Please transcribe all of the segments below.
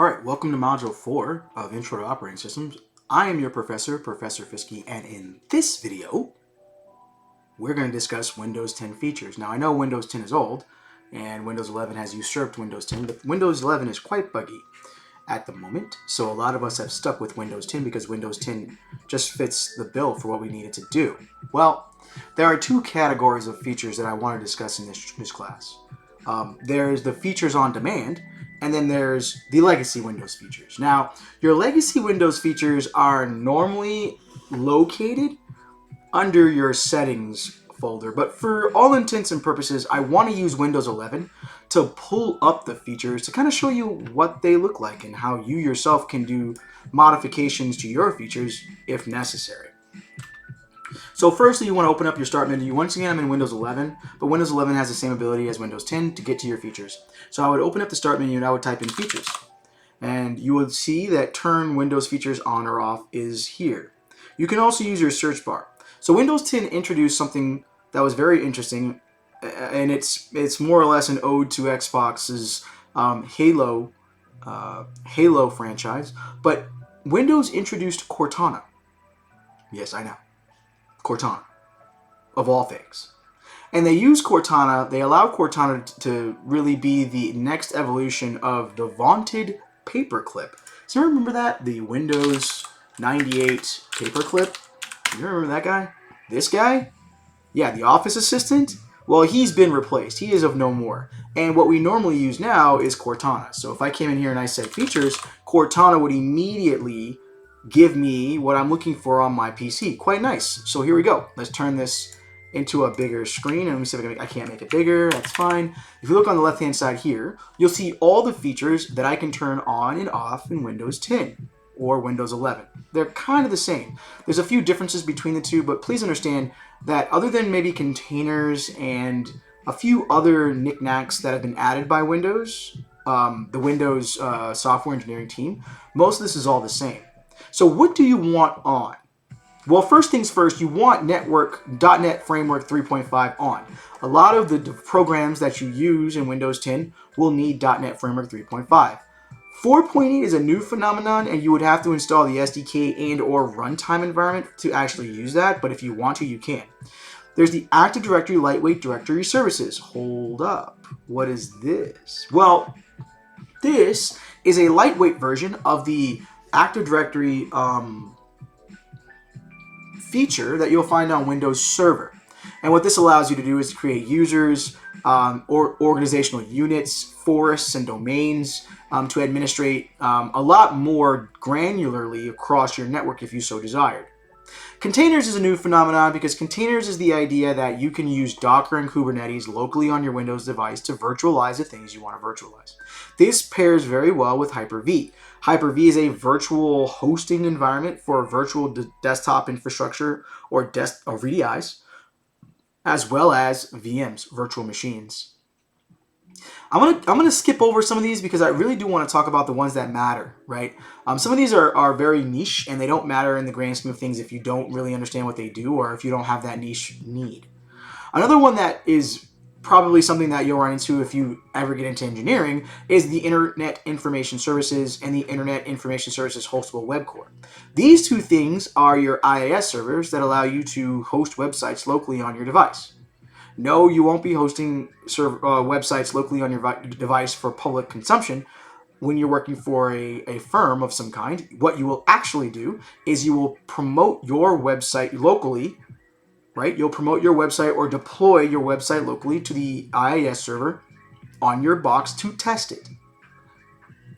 Alright, welcome to Module 4 of Intro to Operating Systems. I am your professor, Professor Fiske, and in this video, we're going to discuss Windows 10 features. Now, I know Windows 10 is old, and Windows 11 has usurped Windows 10, but Windows 11 is quite buggy at the moment, so a lot of us have stuck with Windows 10 because Windows 10 just fits the bill for what we need it to do. Well, there are two categories of features that I want to discuss in this class. There's the features on demand, and then there's the legacy Windows features. Now, your legacy Windows features are normally located under your settings folder, but for all intents and purposes, I want to use Windows 11 to pull up the features to kind of show you what they look like and how you yourself can do modifications to your features if necessary. So firstly, you want to open up your start menu. Once again, I'm in Windows 11, but Windows 11 has the same ability as Windows 10 to get to your features. So I would open up the start menu and I would type in features. And you would see that turn Windows features on or off is here. You can also use your search bar. So Windows 10 introduced something that was very interesting, and it's more or less an ode to Xbox's Halo franchise. But Windows introduced Cortana. Yes, I know. Cortana, of all things. And they use Cortana, they allow Cortana to really be the next evolution of the vaunted paperclip. Does anyone remember that? The Windows 98 paperclip? You remember that guy? This guy? Yeah, the office assistant? Well, he's been replaced. He is of no more. And what we normally use now is Cortana. So if I came in here and I said features, Cortana would immediately give me what I'm looking for on my PC. Quite nice. So here we go. Let's turn this into a bigger screen, and let me see if I can't make it bigger. That's fine. If you look on the left-hand side here, you'll see all the features that I can turn on and off in Windows 10 or Windows 11. They're kind of the same. There's a few differences between the two, but please understand that other than maybe containers and a few other knickknacks that have been added by Windows, the Windows software engineering team, most of this is all the same. So what do you want on? Well, first things first, you want .NET Framework 3.5 on. A lot of the programs that you use in Windows 10 will need .NET Framework 3.5. 4.8 is a new phenomenon, and you would have to install the SDK and or runtime environment to actually use that, but if you want to, you can. There's the Active Directory Lightweight Directory Services. Hold up. What is this? Well, this is a lightweight version of the Active Directory feature that you'll find on Windows Server. And what this allows you to do is to create users, or organizational units, forests, and domains to administrate a lot more granularly across your network if you so desired. Containers is a new phenomenon because containers is the idea that you can use Docker and Kubernetes locally on your Windows device to virtualize the things you want to virtualize. This pairs very well with Hyper-V. Hyper-V is a virtual hosting environment for virtual desktop infrastructure or VDIs, as well as VMs, virtual machines. I'm gonna skip over some of these because I really do want to talk about the ones that matter, right? Some of these are very niche and they don't matter in the grand scheme of things if you don't really understand what they do or if you don't have that niche need. Another one that is probably something that you'll run into if you ever get into engineering is the Internet Information Services and the Internet Information Services Hostable Web Core. These two things are your IIS servers that allow you to host websites locally on your device. No, you won't be hosting websites locally on your device for public consumption when you're working for a firm of some kind. What you will actually do is you will promote your website locally, right? You'll promote your website or deploy your website locally to the IIS server on your box to test it.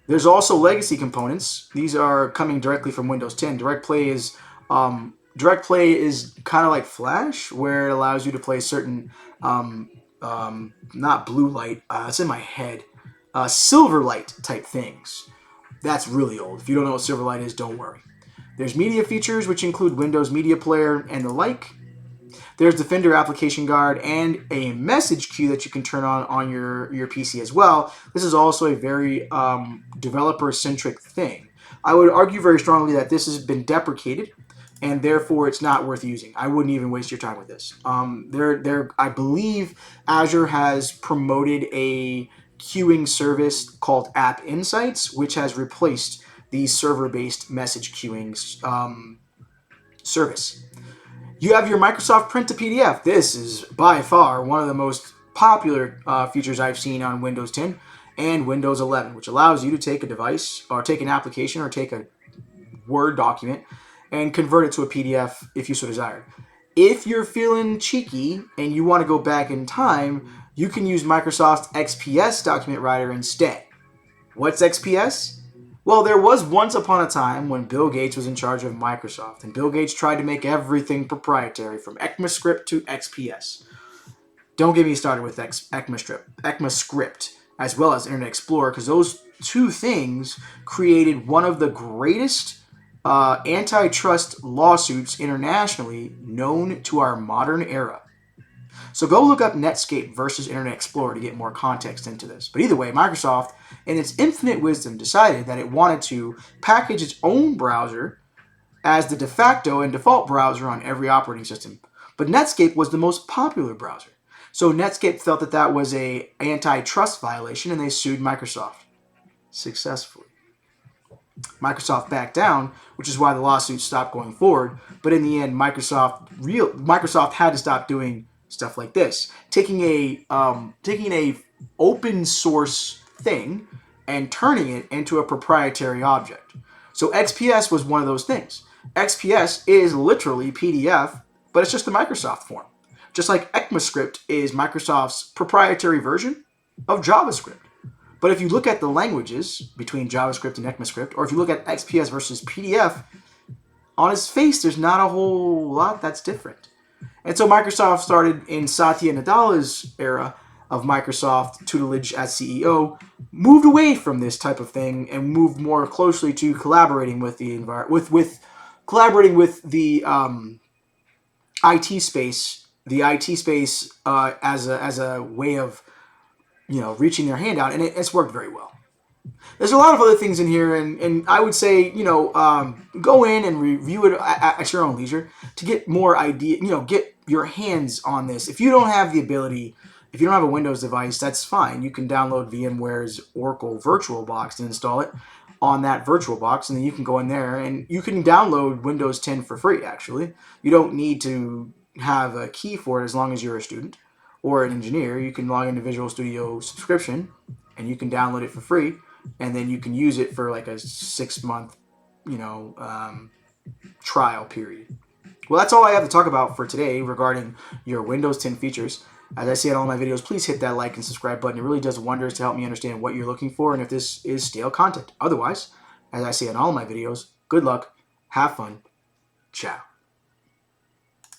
There's also legacy components. These are coming directly from Windows 10. Direct Play is kind of like Flash, where it allows you to play certain, not blue light, it's in my head, Silverlight type things. That's really old. If you don't know what Silverlight is, don't worry. There's media features, which include Windows Media Player and the like. There's Defender Application Guard and a message queue that you can turn on your PC as well. This is also a very developer-centric thing. I would argue very strongly that this has been deprecated, and therefore it's not worth using. I wouldn't even waste your time with this. I believe Azure has promoted a queuing service called App Insights, which has replaced the server-based message queuing service. You have your Microsoft Print to PDF. This is by far one of the most popular features I've seen on Windows 10 and Windows 11, which allows you to take a device or take an application or take a Word document and convert it to a PDF if you so desired. If you're feeling cheeky and you want to go back in time, you can use Microsoft's XPS document writer instead. What's XPS? Well, there was once upon a time when Bill Gates was in charge of Microsoft, and Bill Gates tried to make everything proprietary, from ECMAScript to XPS. Don't get me started with ECMAScript, as well as Internet Explorer, because those two things created one of the greatest antitrust lawsuits internationally known to our modern era. So go look up Netscape versus Internet Explorer to get more context into this. But either way, Microsoft, in its infinite wisdom, decided that it wanted to package its own browser as the de facto and default browser on every operating system. But Netscape was the most popular browser. So Netscape felt that that was an antitrust violation, and they sued Microsoft successfully. Microsoft backed down, which is why the lawsuit stopped going forward. But in the end, Microsoft had to stop doing stuff like this, taking a open source thing and turning it into a proprietary object. So XPS was one of those things. XPS is literally PDF, but it's just the Microsoft form. Just like ECMAScript is Microsoft's proprietary version of JavaScript. But if you look at the languages between JavaScript and ECMAScript, or if you look at XPS versus PDF, on its face, there's not a whole lot that's different. And so Microsoft started in Satya Nadella's era of Microsoft tutelage as CEO, moved away from this type of thing and moved more closely to collaborating with the collaborating with the IT space, as a way of reaching their hand out, and it's worked very well. There's a lot of other things in here, and I would say, go in and review it at your own leisure to get more idea, get your hands on this. If you don't have the ability, if you don't have a Windows device, that's fine. You can download VMware's Oracle VirtualBox and install it on that VirtualBox, and then you can go in there and you can download Windows 10 for free, actually. You don't need to have a key for it as long as you're a student or an engineer. You can log into Visual Studio subscription, and you can download it for free. And then you can use it for like a 6-month, trial period. Well, that's all I have to talk about for today regarding your Windows 10 features. As I say in all my videos, please hit that like and subscribe button. It really does wonders to help me understand what you're looking for and if this is stale content. Otherwise, as I say in all my videos, good luck, have fun, ciao.